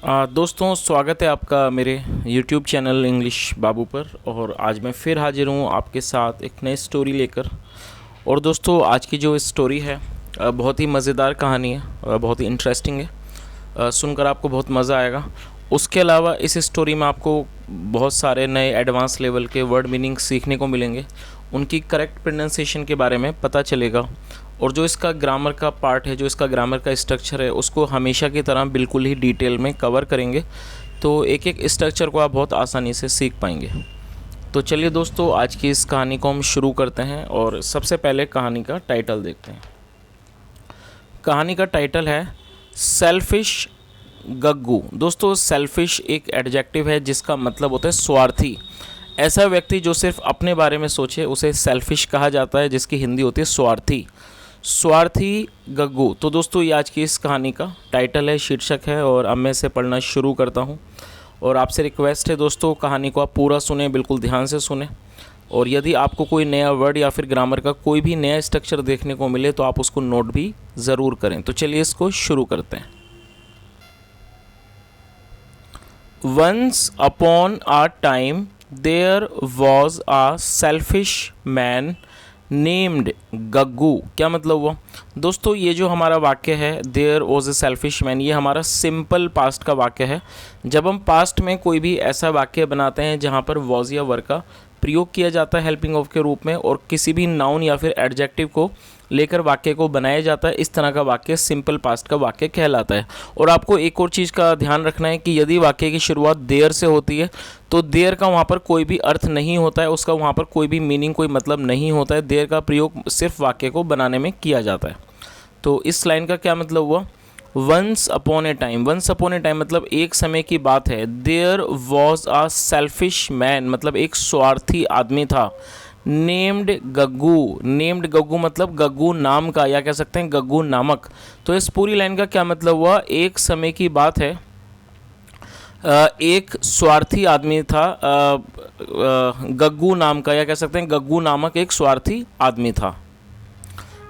दोस्तों, स्वागत है आपका मेरे YouTube चैनल इंग्लिश बाबू पर। और आज मैं फिर हाजिर हूँ आपके साथ एक नई स्टोरी लेकर। और दोस्तों, आज की जो स्टोरी है बहुत ही मज़ेदार कहानी है, बहुत ही इंटरेस्टिंग है। सुनकर आपको बहुत मज़ा आएगा। उसके अलावा इस स्टोरी में आपको बहुत सारे नए एडवांस लेवल के वर्ड मीनिंग सीखने को मिलेंगे, उनकी करेक्ट प्रोनाउंसिएशन के बारे में पता चलेगा। और जो इसका ग्रामर का पार्ट है, जो इसका ग्रामर का स्ट्रक्चर है, उसको हमेशा की तरह बिल्कुल ही डिटेल में कवर करेंगे। तो एक एक स्ट्रक्चर को आप बहुत आसानी से सीख पाएंगे। तो चलिए दोस्तों, आज की इस कहानी को हम शुरू करते हैं। और सबसे पहले कहानी का टाइटल देखते हैं। कहानी का टाइटल है सेल्फिश गग्गू। दोस्तों, सेल्फिश एक एडजेक्टिव है जिसका मतलब होता है स्वार्थी। ऐसा व्यक्ति जो सिर्फ अपने बारे में सोचे उसे सेल्फिश कहा जाता है, जिसकी हिंदी होती है स्वार्थी। स्वार्थी गग्गू। तो दोस्तों, ये आज की इस कहानी का टाइटल है, शीर्षक है। और अब मैं इसे पढ़ना शुरू करता हूँ। और आपसे रिक्वेस्ट है दोस्तों, कहानी को आप पूरा सुने, बिल्कुल ध्यान से सुने। और यदि आपको कोई नया वर्ड या फिर ग्रामर का कोई भी नया स्ट्रक्चर देखने को मिले तो आप उसको नोट भी ज़रूर करें। तो चलिए इसको शुरू करते हैं। Once upon a time there was a selfish man named Gaggu. क्या मतलब हुआ दोस्तों? ये जो हमारा वाक्य है there was a selfish man, ये हमारा सिंपल पास्ट का वाक्य है। जब हम पास्ट में कोई भी ऐसा वाक्य बनाते हैं जहाँ पर वॉज या वर का प्रयोग किया जाता है हेल्पिंग ऑफ के रूप में, और किसी भी नाउन या फिर एडजेक्टिव को लेकर वाक्य को बनाया जाता है, इस तरह का वाक्य सिंपल पास्ट का वाक्य कहलाता है। और आपको एक और चीज़ का ध्यान रखना है कि यदि वाक्य की शुरुआत देयर से होती है तो देयर का वहाँ पर कोई भी अर्थ नहीं होता है, उसका वहाँ पर कोई भी मीनिंग, कोई मतलब नहीं होता है। देयर का प्रयोग सिर्फ वाक्य को बनाने में किया जाता है। तो इस लाइन का क्या मतलब हुआ? Once upon a time. Once upon a time मतलब एक समय की बात है। There was a selfish man मतलब एक स्वार्थी आदमी था। नेम्ड गग्गू। नेम्ड गग्गू मतलब गग्गू नाम का, या कह सकते हैं गग्गू नामक। तो इस पूरी लाइन का क्या मतलब हुआ? एक समय की बात है, एक स्वार्थी आदमी था, गग्गू नाम का, या कह सकते हैं गग्गू नामक एक स्वार्थी आदमी था।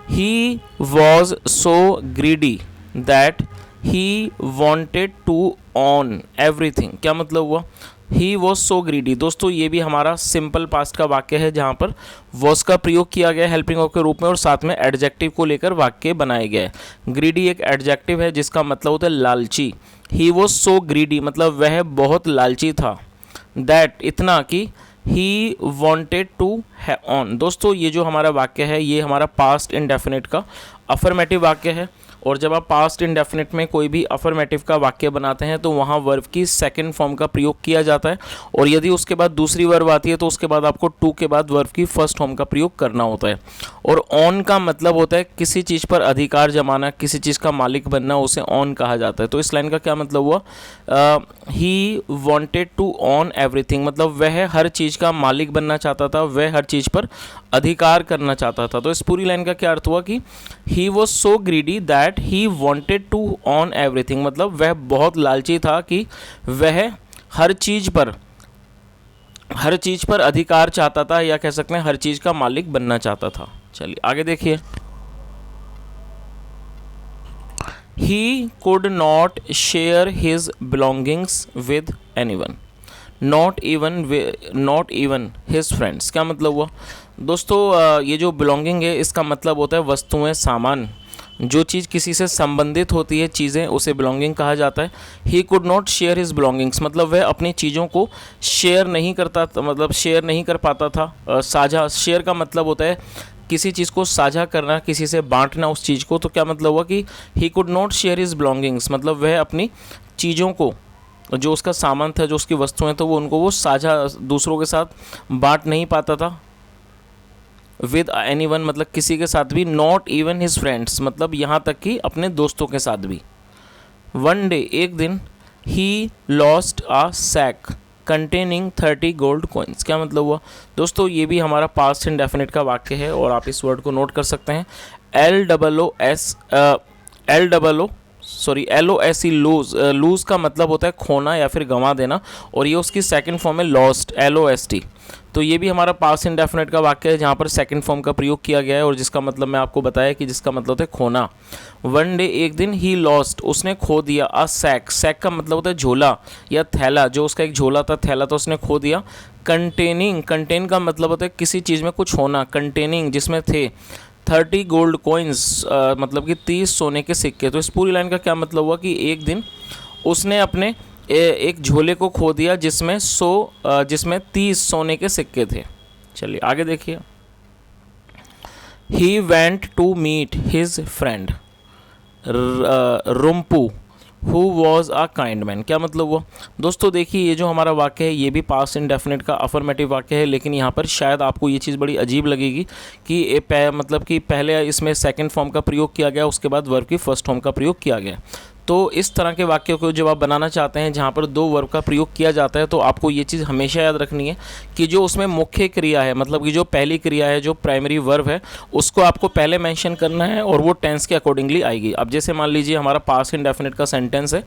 He was so greedy that he wanted to own everything। क्या मतलब हुआ? He was so greedy। दोस्तों, ये भी हमारा सिंपल पास्ट का वाक्य है जहाँ पर was का प्रयोग किया गया हेल्पिंग ऑफ के रूप में, और साथ में एडजेक्टिव को लेकर वाक्य बनाए गए। ग्रीडी एक एडजेक्टिव है जिसका मतलब होता है लालची। He was so greedy मतलब वह बहुत लालची था। That इतना कि ही वॉन्टेड टू ऑन। दोस्तों, ये जो हमारा वाक्य है ये हमारा पास्ट इंडेफिनिट का अफर्मेटिव वाक्य है। और जब आप पास्ट इंडेफिनिट में कोई भी अफर्मेटिव का वाक्य बनाते हैं तो वहाँ वर्ब की सेकंड फॉर्म का प्रयोग किया जाता है। और यदि उसके बाद दूसरी वर्ब आती है तो उसके बाद आपको टू के बाद वर्ब की फर्स्ट फॉर्म का प्रयोग करना होता है। और ऑन का मतलब होता है किसी चीज़ पर अधिकार जमाना, किसी चीज़ का मालिक बनना, उसे ऑन कहा जाता है। तो इस लाइन का क्या मतलब हुआ? He wanted to own everything मतलब वह हर चीज़ का मालिक बनना चाहता था, वह हर चीज़ पर अधिकार करना चाहता था। तो इस पूरी लाइन का क्या अर्थ हुआ कि he was so greedy that he wanted to own everything मतलब वह बहुत लालची था कि वह हर चीज़ पर अधिकार चाहता था, या कह सकते हैं हर चीज़ का मालिक बनना चाहता था। चलिए आगे देखिए। He could not share his belongings with anyone, not even his friends। क्या मतलब हुआ दोस्तों? ये जो belonging है इसका मतलब होता है वस्तुएं, सामान। जो चीज़ किसी से संबंधित होती है, चीज़ें, उसे belonging कहा जाता है। He could not share his belongings मतलब वह अपनी चीज़ों को शेयर नहीं करता, मतलब शेयर नहीं कर पाता था। साझा, शेयर का मतलब होता है किसी चीज़ को साझा करना, किसी से बांटना उस चीज़ को। तो क्या मतलब हुआ कि he could not share his belongings मतलब वह अपनी चीज़ों को, जो उसका सामान था, जो उसकी वस्तुएं तो वो उनको वो साझा दूसरों के साथ बांट नहीं पाता था। विद एनीवन मतलब किसी के साथ भी। नॉट इवन हिज फ्रेंड्स मतलब यहाँ तक कि अपने दोस्तों के साथ भी। वन डे एक दिन, he lost a sack containing 30 gold coins. क्या मतलब हुआ दोस्तों? ये भी हमारा पास्ट इंडेफिनिट का वाक्य है और आप इस वर्ड को नोट कर सकते हैं। LOOS sorry LOSE lose, lose का मतलब होता है खोना या फिर गंवा देना, और ये उसकी सेकंड फॉर्म है लॉस्ट, LOST। तो ये भी हमारा पास्ट इंडेफिनिट का वाक्य है जहाँ पर सेकंड फॉर्म का प्रयोग किया गया है, और जिसका मतलब मैं आपको बताया कि जिसका मतलब होता है खोना। वन डे, एक दिन, ही लॉस्ट, उसने खो दिया, अ सैक, सैक का मतलब होता है झोला या थैला, जो उसका एक झोला था, थैला था, उसने खो दिया। कंटेनिंग, कंटेन का मतलब होता है किसी चीज़ में कुछ होना, कंटेनिंग जिसमें थे 30 गोल्ड कोइंस, मतलब कि 30 सोने के सिक्के। तो इस पूरी लाइन का क्या मतलब हुआ कि एक दिन उसने अपने एक झोले को खो दिया जिसमें जिसमें 30 सोने के सिक्के थे। चलिए आगे देखिए। He went to meet his friend Rumpu who was a kind man. क्या मतलब हुआ दोस्तों? देखिए ये जो हमारा वाक्य है ये भी पास्ट इंडेफिनिट का अफर्मेटिव वाक्य है, लेकिन यहाँ पर शायद आपको ये चीज़ बड़ी अजीब लगेगी कि मतलब कि पहले इसमें सेकंड फॉर्म का प्रयोग किया गया, उसके बाद वर्ब की फर्स्ट फॉर्म का प्रयोग किया गया। तो इस तरह के वाक्यों को जब आप बनाना चाहते हैं जहाँ पर दो वर्ब का प्रयोग किया जाता है, तो आपको ये चीज़ हमेशा याद रखनी है कि जो उसमें मुख्य क्रिया है, मतलब कि जो पहली क्रिया है, जो प्राइमरी वर्ब है, उसको आपको पहले मेंशन करना है और वो टेंस के अकॉर्डिंगली आएगी। अब जैसे मान लीजिए हमारा पास्ट इंडेफिनिट का सेंटेंस है,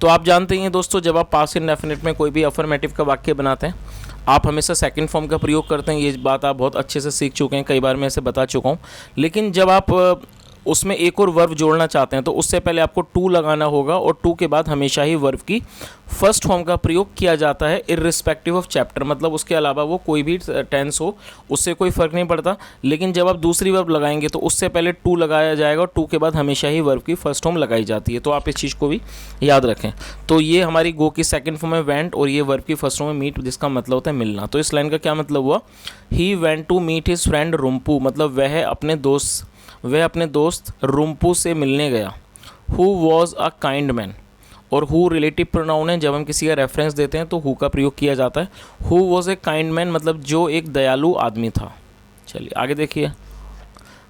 तो आप जानते ही हैं दोस्तों, जब आप पास्ट इंडेफिनिट में कोई भी अफर्मेटिव का वाक्य बनाते हैं, आप हमेशा सेकंड फॉर्म का प्रयोग करते हैं। ये बात आप बहुत अच्छे से सीख चुके हैं, कई बार मैं इसे बता चुका हूँ। लेकिन जब आप उसमें एक और वर्ब जोड़ना चाहते हैं तो उससे पहले आपको टू लगाना होगा, और टू के बाद हमेशा ही वर्ब की फर्स्ट फॉर्म का प्रयोग किया जाता है, इर्रिस्पेक्टिव ऑफ चैप्टर। मतलब उसके अलावा वो कोई भी टेंस हो, उससे कोई फ़र्क नहीं पड़ता। लेकिन जब आप दूसरी वर्ब लगाएंगे तो उससे पहले टू लगाया जाएगा, और टू के बाद हमेशा ही वर्ब की फर्स्ट फॉर्म लगाई जाती है। तो आप इस चीज़ को भी याद रखें। तो ये हमारी गो की सेकंड फॉर्म है वेंट, और ये वर्ब की फर्स्ट फॉर्म है मीट, जिसका मतलब होता है मिलना। तो इस लाइन का क्या मतलब हुआ? He went to meet his friend Rumpu, मतलब वह अपने दोस्त रुम्पू से मिलने गया। Who was a kind man, और हु रिलेटिव प्रोनाउन है। जब हम किसी का रेफरेंस देते हैं तो हु का प्रयोग किया जाता है। Who was a kind man मतलब जो एक दयालु आदमी था। चलिए आगे देखिए।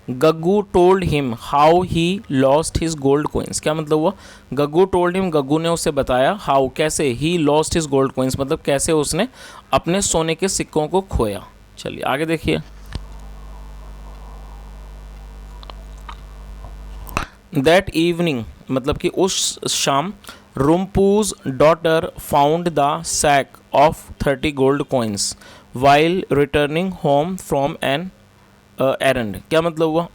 Gaggu told him how he lost his gold coins. क्या मतलब हुआ? गग्गू टोल्ड हिम, गग्गू ने उसे बताया, हाउ कैसे, ही लॉस्ट हिज गोल्ड कोइंस मतलब कैसे उसने अपने सोने के सिक्कों को खोया। चलिए आगे देखिए। दैट इवनिंग मतलब कि उस शाम, Rumpu's daughter found the sack of 30 gold coins while returning home from an errand. क्या मतलब हुआ?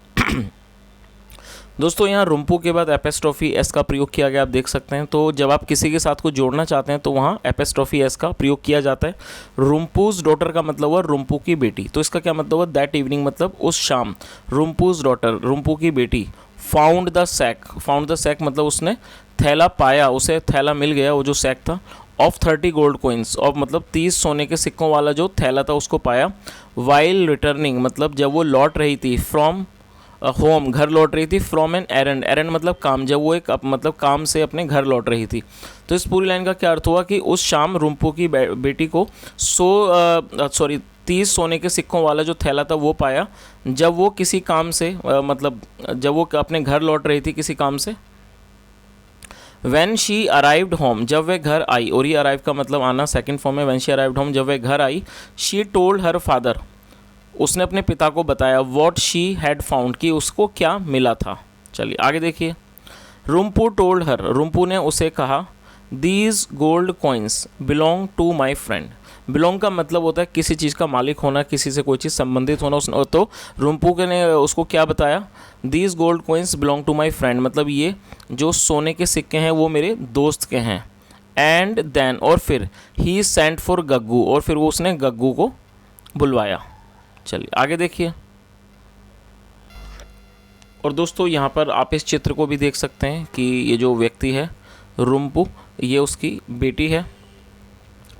दोस्तों यहाँ रुम्पू के बाद एपेस्ट्रॉफी एस का प्रयोग किया गया, आप देख सकते हैं। तो जब आप किसी के साथ को जोड़ना चाहते हैं तो वहाँ एपेस्ट्रॉफी एस का प्रयोग किया जाता है। रुम्पूज डॉटर का मतलब हुआ रुम्पू की बेटी। तो इसका क्या मतलब हुआ? दैट इवनिंग मतलब उस शाम, रुम्पूज डॉटर रुम्पू की बेटी, फाउंड द सैक मतलब उसने थैला पाया, उसे थैला मिल गया, वो जो सैक था, ऑफ 30 गोल्ड कोइंस, ऑफ मतलब 30 सोने के सिक्कों वाला जो थैला था उसको पाया। वाइल रिटर्निंग मतलब जब वो लौट रही थी, फ्रॉम होम घर लौट रही थी, फ्रॉम एन एरंड, एरंड मतलब काम, जब वो एक मतलब काम से अपने घर लौट रही थी। तो इस पूरी लाइन का क्या अर्थ हुआ कि उस शाम रुम्पू की बेटी को 30 सोने के सिक्कों वाला जो थैला था वो पाया, जब वो किसी काम से मतलब जब वो अपने घर लौट रही थी किसी काम से। When she arrived home जब वह घर आई, और ये अराइव का मतलब आना सेकंड फॉर्म है। When she arrived home जब वह घर आई, she told her father उसने अपने पिता को बताया, what she had found कि उसको क्या मिला था। चलिए आगे देखिए। रुम्पू told her रुम्पू ने उसे कहा, these gold coins belong to my friend। Belong का मतलब होता है किसी चीज़ का मालिक होना, किसी से कोई चीज़ संबंधित होना। उसने तो रुम्पू के ने उसको क्या बताया? These gold coins belong to my friend मतलब ये जो सोने के सिक्के हैं वो मेरे दोस्त के हैं। एंड देन और फिर ही सेंट फॉर गग्गू और फिर वो उसने गग्गू को बुलवाया। चलिए आगे देखिए। और दोस्तों यहाँ पर आप इस चित्र को भी देख सकते हैं कि ये जो व्यक्ति है रुम्पू, ये उसकी बेटी है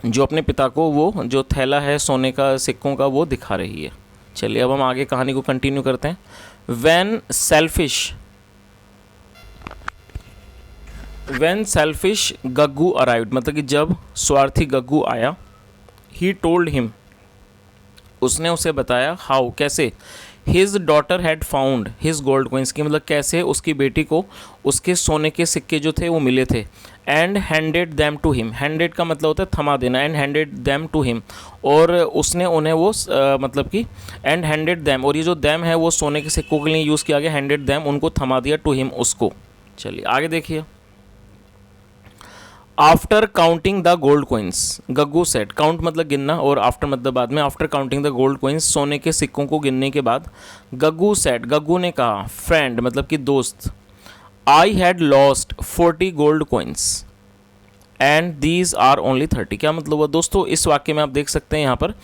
जो अपने पिता को वो जो थैला है सोने का सिक्कों का वो दिखा रही है। चलिए अब हम आगे कहानी को कंटिन्यू करते हैं। व्हेन सेल्फिश गग्गू अराइव्ड मतलब कि जब स्वार्थी गग्गू आया। ही टोल्ड हिम उसने उसे बताया, हाउ कैसे, his daughter had found his gold coins की मतलब कैसे उसकी बेटी को उसके सोने के सिक्के जो थे वो मिले थे। And handed them to him, handed का मतलब होता है थमा देना। And handed them to him और उसने उन्हें वो मतलब कि एंड हैंडेड दैम, और ये जो दैम है वो सोने के सिक्कों के लिए यूज़ किया गया। हैंडेड दैम उनको थमा दिया, टू हिम उसको। चलिए आगे देखिए। After counting the gold coins, Gaggu said, count मतलब गिनना और आफ्टर मतलब बाद में, after counting the gold coins, सोने के सिक्कों को गिनने के बाद, गग्गू सेट, गग्गू ने कहा, फ्रेंड मतलब कि दोस्त, I had lost 40 gold coins and these are only 30। क्या मतलब हुआ दोस्तों, इस वाक्य में आप देख सकते हैं यहाँ पर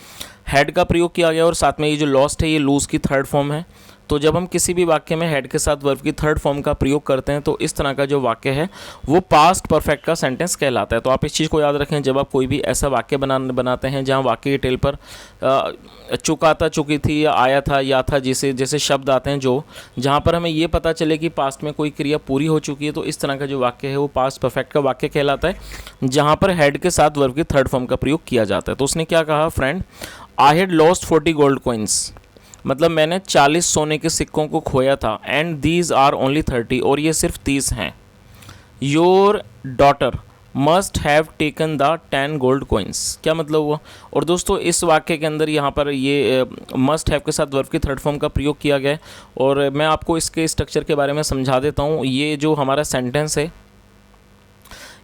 हैड का प्रयोग किया गया और साथ में ये जो लॉस्ट है ये लूज की थर्ड फॉर्म है। तो जब हम किसी भी वाक्य में हेड के साथ वर्ब की थर्ड फॉर्म का प्रयोग करते हैं तो इस तरह का जो वाक्य है वो पास्ट परफेक्ट का सेंटेंस कहलाता है। तो आप इस चीज़ को याद रखें, जब आप कोई भी ऐसा वाक्य बनाते हैं जहां वाक्य की टेल पर चुका था, चुकी थी, या आया था, या था, जैसे शब्द आते हैं जो जहाँ पर हमें ये पता चले कि पास्ट में कोई क्रिया पूरी हो चुकी है, तो इस तरह का जो वाक्य है वो पास्ट परफेक्ट का वाक्य कहलाता है, जहाँ पर हेड के साथ वर्ब की थर्ड फॉर्म का प्रयोग किया जाता है। तो उसने क्या कहा, friend I had lost 40 gold coins, मतलब मैंने 40 सोने के सिक्कों को खोया था, एंड दीज आर ओनली 30, और ये सिर्फ 30 हैं। Your daughter must have taken the 10 gold coins, क्या मतलब हुआ। और दोस्तों इस वाक्य के अंदर यहाँ पर ये मस्ट हैव के साथ वर्ब की थर्ड फॉर्म का प्रयोग किया गया है, और मैं आपको इसके स्ट्रक्चर के बारे में समझा देता हूँ। ये जो हमारा सेंटेंस है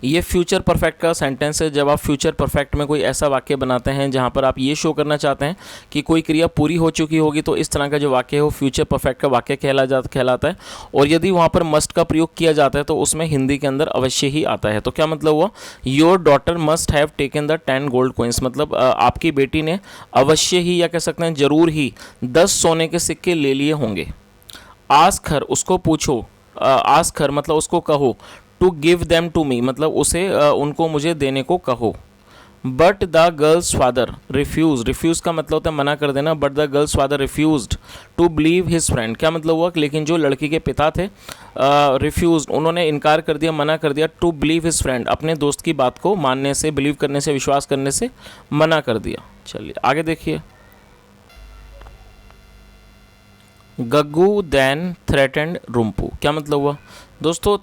ये फ्यूचर परफेक्ट का सेंटेंस है। जब आप फ्यूचर परफेक्ट में कोई ऐसा वाक्य बनाते हैं जहां पर आप ये शो करना चाहते हैं कि कोई क्रिया पूरी हो चुकी होगी, तो इस तरह का जो वाक्य है वो फ्यूचर परफेक्ट का वाक्य कहलाता है। और यदि वहां पर मस्ट का प्रयोग किया जाता है तो उसमें हिंदी के अंदर अवश्य ही आता है। तो क्या मतलब हुआ, your daughter must have taken the 10 gold coins, मतलब आपकी बेटी ने अवश्य ही या कह सकते हैं जरूर ही 10 सोने के सिक्के ले लिए होंगे। आस्क हर, उसको पूछो, आस्क हर मतलब उसको कहो, to give them to me मतलब उसे उनको मुझे देने को कहो। But the girl's father refuse का मतलब होता है मना कर देना, but the girl's father refused to believe his friend, क्या मतलब हुआ, लेकिन जो लड़की के पिता थे रिफ्यूज, उन्होंने इनकार कर दिया, मना कर दिया, टू बिलीव हिज फ्रेंड, अपने दोस्त की बात को मानने से, बिलीव करने से, विश्वास करने से मना कर दिया। चलिए आगे देखिए। गग्गू देन थ्रेटेंड रुम्पू, क्या मतलब हुआ दोस्तों,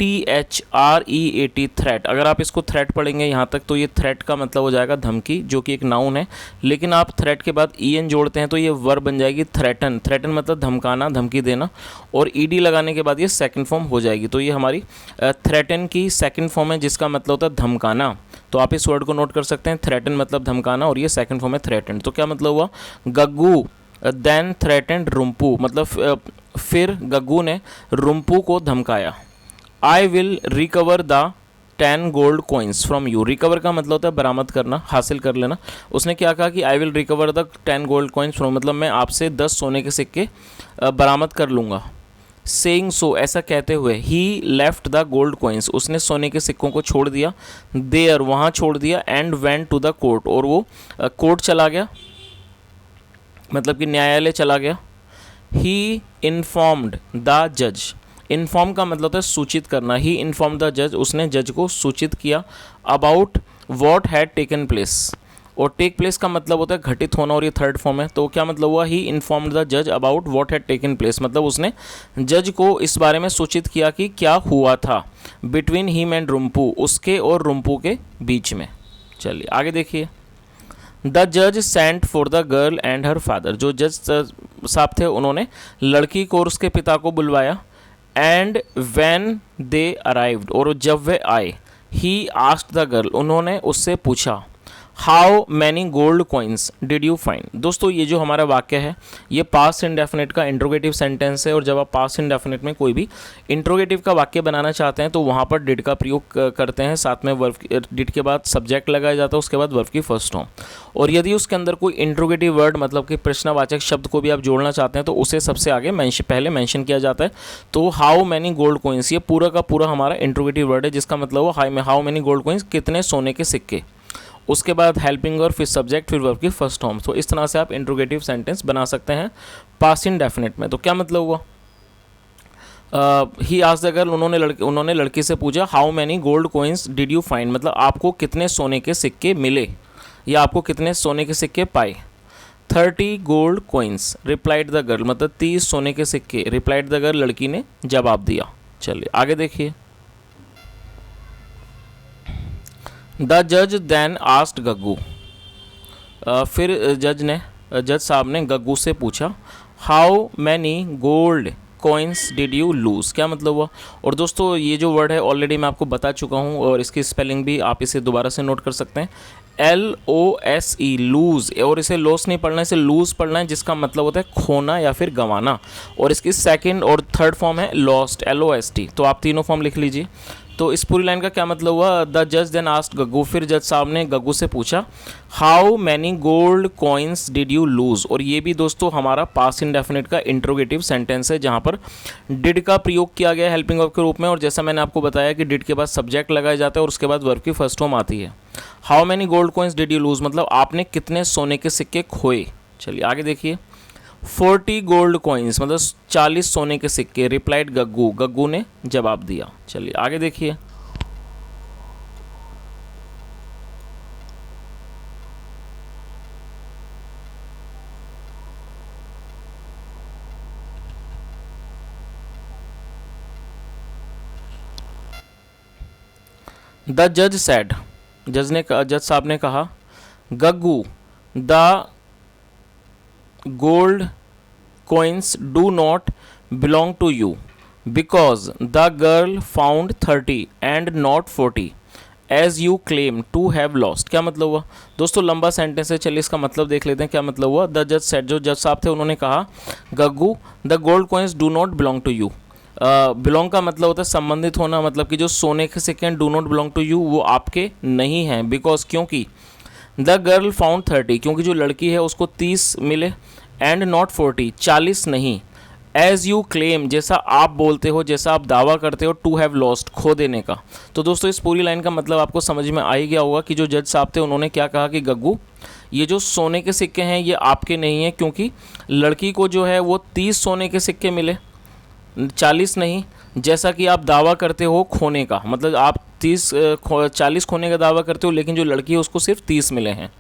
THREAT थ्रेट, अगर आप इसको थ्रेट पढ़ेंगे यहाँ तक तो ये थ्रेट का मतलब हो जाएगा धमकी, जो कि एक नाउन है, लेकिन आप थ्रेट के बाद EN जोड़ते हैं तो ये वर्ब बन जाएगी थ्रेटन। थ्रेटन मतलब धमकाना, धमकी देना, और ED लगाने के बाद ये सेकंड फॉर्म हो जाएगी। तो ये हमारी थ्रेटन की सेकंड फॉर्म है जिसका मतलब होता है धमकाना। तो आप इस वर्ड को नोट कर सकते हैं, थ्रेटन मतलब धमकाना और ये सेकंड फॉर्म है थ्रेटन। तो क्या मतलब हुआ, गग्गू देन थ्रेटेंड रुम्पू, मतलब फिर गग्गू ने रुम्पू को धमकाया। I will recover the 10 gold coins from you, recover का मतलब होता है बरामद करना, हासिल कर लेना। उसने क्या कहा कि I will recover the 10 gold coins from, मतलब मैं आपसे 10 सोने के सिक्के बरामद कर लूँगा। सेइंग सो, ऐसा कहते हुए, ही लेफ्ट द गोल्ड कॉइन्स, उसने सोने के सिक्कों को छोड़ दिया, देयर वहाँ छोड़ दिया, and went to the court, और वो कोर्ट चला गया, मतलब कि न्यायालय चला गया। ही इन्फॉर्म्ड द जज, इन्फॉर्म का मतलब होता है सूचित करना, ही इन्फॉर्म द जज, उसने जज को सूचित किया, about what had taken place, और टेक प्लेस का मतलब होता है घटित होना, और ये थर्ड फॉर्म है। तो क्या मतलब हुआ, ही इन्फॉर्म्ड द जज about what had taken place, मतलब उसने जज को इस बारे में सूचित किया कि क्या हुआ था, बिटवीन हिम एंड रुम्पू, उसके और रुम्पू के बीच में। चलिए आगे देखिए। द जज sent for the girl and her father, जो जज साहब थे उन्होंने लड़की को और उसके पिता को बुलवाया। एंड व्हेन दे अराइव्ड, और जब वे आए, ही आस्क्ड द गर्ल, उन्होंने उससे पूछा, how many gold coins did you find. दोस्तों ये जो हमारा वाक्य है ये पास्ट इंडेफिनिट का इंट्रोगेटिव सेंटेंस है, और जब आप पास्ट इंडेफिनिट में कोई भी इंट्रोगेटिव का वाक्य बनाना चाहते हैं तो वहाँ पर डिड का प्रयोग करते हैं, साथ में वर्ब, डिड के बाद सब्जेक्ट लगाया जाता है, उसके बाद वर्ब की फर्स्ट फॉर्म। और यदि उसके अंदर कोई इंट्रोगेटिव वर्ड मतलब कि प्रश्नवाचक शब्द को भी आप जोड़ना चाहते हैं तो उसे सबसे आगे पहले मेंशन किया जाता है। तो हाउ मैनी गोल्ड कॉइन्स, ये पूरा का पूरा हमारा इंट्रोगेटिव वर्ड है, जिसका मतलब हो हाउ मैनी गोल्ड कॉइन्स, कितने सोने के सिक्के, उसके बाद हेल्पिंग और फिर सब्जेक्ट फिर वर्ब की फर्स्ट फॉर्म। तो इस तरह से आप इंट्रोगेटिव सेंटेंस बना सकते हैं पास्ट इंडेफिनिट में। तो क्या मतलब हुआ, ही आस्क्ड द गर्ल, उन्होंने लड़की से पूछा, how many gold coins did you find, मतलब आपको कितने सोने के सिक्के मिले या आपको कितने सोने के सिक्के पाए। 30 gold coins replied the girl, मतलब 30 सोने के सिक्के, रिप्लाइड द गर्ल, लड़की ने जवाब दिया। चलिए आगे देखिए। द जज देन आस्क्ड गग्गू, फिर जज साहब ने गग्गू से पूछा, how many gold coins did you lose, क्या मतलब हुआ। और दोस्तों ये जो वर्ड है ऑलरेडी मैं आपको बता चुका हूँ और इसकी स्पेलिंग भी आप इसे दोबारा से नोट कर सकते हैं, LOSE, लूज़। और इसे लॉस नहीं पढ़ना है, इसे लूज़ पढ़ना है, जिसका मतलब होता है खोना या फिर गंवाना। और इसकी सेकंड और थर्ड फॉर्म है लॉस्ट, LOST। तो आप तीनों फॉर्म लिख लीजिए। तो इस पूरी लाइन का क्या मतलब हुआ, द जज देन आस्क्ड गग्गू, फिर जज साहब ने गग्गू से पूछा, how many gold coins did you lose. और ये भी दोस्तों हमारा पास्ट इंडेफिनिट का इंट्रोगेटिव सेंटेंस है, जहाँ पर डिड का प्रयोग किया गया हेल्पिंग वर्ब के रूप में। और जैसा मैंने आपको बताया कि डिड के बाद सब्जेक्ट लगाया जाता है और उसके बाद वर्ब की फर्स्ट फॉर्म आती है। How many gold coins did you lose मतलब आपने कितने सोने के सिक्के खोए। चलिए आगे देखिए, 40 गोल्ड कॉइन्स मतलब 40 सोने के सिक्के, रिप्लाइड गग्गू, गग्गू ने जवाब दिया। चलिए आगे देखिए, द जज सैड, जज साहब ने कहा, Gaggu the gold coins do not belong to you because the girl found 30 and not 40 as you claim to have lost। क्या मतलब हुआ दोस्तों, लंबा सेंटेंस है, चलिए इसका मतलब देख लेते हैं क्या मतलब हुआ। द जज सेड, जो जज साहब थे उन्होंने कहा, Gaggu the gold coins do not belong to you. Belong का मतलब होता है संबंधित होना, मतलब कि जो सोने के सिक्के do not belong to you वो आपके नहीं हैं। बिकॉज क्योंकि द गर्ल फाउंड 30, क्योंकि जो लड़की है उसको 30 मिले, एंड नॉट 40, 40 नहीं, एज यू क्लेम, जैसा आप बोलते हो, जैसा आप दावा करते हो, टू हैव लॉस्ट, खो देने का। तो दोस्तों इस पूरी लाइन का मतलब आपको समझ में आ ही गया होगा कि जो जज साहब थे उन्होंने क्या कहा कि गग्गू ये जो सोने के सिक्के हैं ये आपके नहीं हैं, क्योंकि लड़की को जो है वो 30 सोने के सिक्के मिले, 40 नहीं, जैसा कि आप दावा करते हो खोने का। मतलब आप 40 खोने का दावा करते हो, लेकिन जो लड़की है उसको सिर्फ 30 मिले हैं,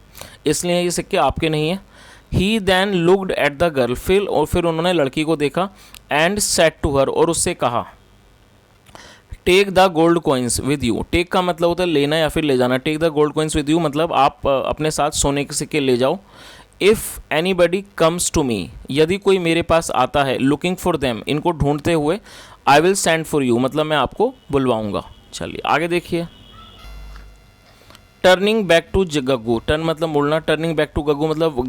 इसलिए ये सिक्के आपके नहीं हैं। He then looked at the girl, फिर उन्होंने लड़की को देखा, एंड सेड टू हर, और उससे कहा, take the gold coins with you. Take का मतलब होता है लेना या फिर ले जाना। Take the gold coins with you मतलब आप अपने साथ सोने के सिक्के ले जाओ। If anybody comes to me, यदि कोई मेरे पास आता है, लुकिंग फॉर देम, इनको ढूंढते हुए, आई विल सेंड फॉर यू मतलब मैं आपको बुलवाऊंगा। चलिए आगे देखिए, turning back to Gaggu, turn मतलब मुड़ना, टर्निंग बैक टू गग्गू मतलब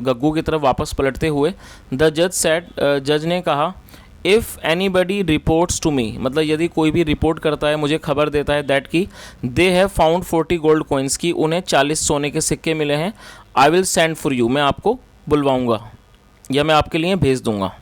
गग्गू की तरफ वापस पलटते हुए। द जज सेड, जज ने कहा, if anybody reports to me मतलब यदि कोई भी रिपोर्ट करता है, मुझे खबर देता है, दैट की they have found 40 gold coins की उन्हें 40 सोने के सिक्के मिले हैं, I will send for you मैं आपको बुलवाऊंगा या मैं आपके लिए भेज दूंगा।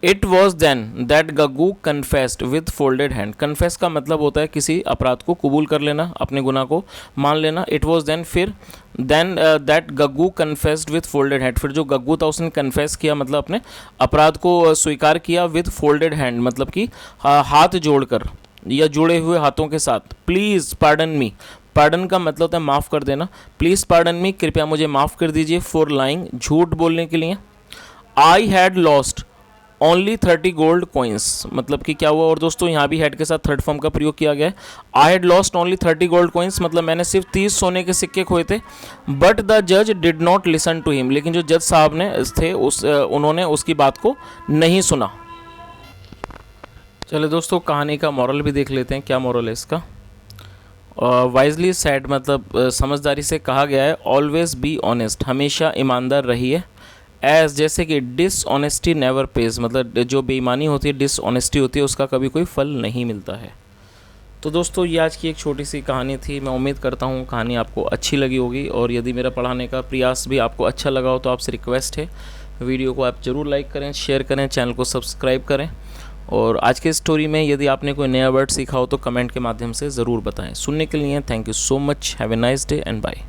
It was then that Gaggu confessed with folded hand. Confess का मतलब होता है किसी अपराध को कबूल कर लेना, अपने गुनाह को मान लेना। इट वॉज देन, फिर then that Gaggu confessed with folded hand, फिर जो गग्गू था उसने कन्फेस किया मतलब अपने अपराध को स्वीकार किया, विद फोल्डेड हैंड मतलब कि हाथ जोड़कर या जुड़े हुए हाथों के साथ। प्लीज़ पार्डन मी, पार्डन का मतलब होता है माफ़ कर देना। प्लीज़ पार्डन मी, कृपया मुझे माफ़ कर दीजिए, फॉर लाइंग, झूठ बोलने के लिए। आई had lost only 30 gold coins मतलब कि क्या हुआ। और दोस्तों यहाँ भी हेड के साथ थर्ड फॉर्म का प्रयोग किया गया है। I had lost only 30 gold coins मतलब मैंने सिर्फ 30 सोने के सिक्के खोए थे। बट द जज did not listen to him, लेकिन जो जज साहब ने थे उन्होंने उसकी बात को नहीं सुना। चलिए दोस्तों कहानी का मॉरल भी देख लेते हैं, क्या मॉरल है इसका। वाइजली सेड मतलब समझदारी से कहा गया है, ऑलवेज बी ऑनेस्ट, हमेशा ईमानदार रहिए। एज जैसे कि डिसऑनेस्टी नेवर पेज मतलब जो बेईमानी होती है, डिसऑनेस्टी होती है, उसका कभी कोई फल नहीं मिलता है। तो दोस्तों ये आज की एक छोटी सी कहानी थी। मैं उम्मीद करता हूँ कहानी आपको अच्छी लगी होगी, और यदि मेरा पढ़ाने का प्रयास भी आपको अच्छा लगा हो तो आपसे रिक्वेस्ट है वीडियो को आप ज़रूर लाइक करें, शेयर करें, चैनल को सब्सक्राइब करें। और आज के स्टोरी में यदि आपने कोई नया वर्ड सीखा हो तो कमेंट के माध्यम से ज़रूर बताएं। सुनने के लिए thank you so much, have a nice day and bye.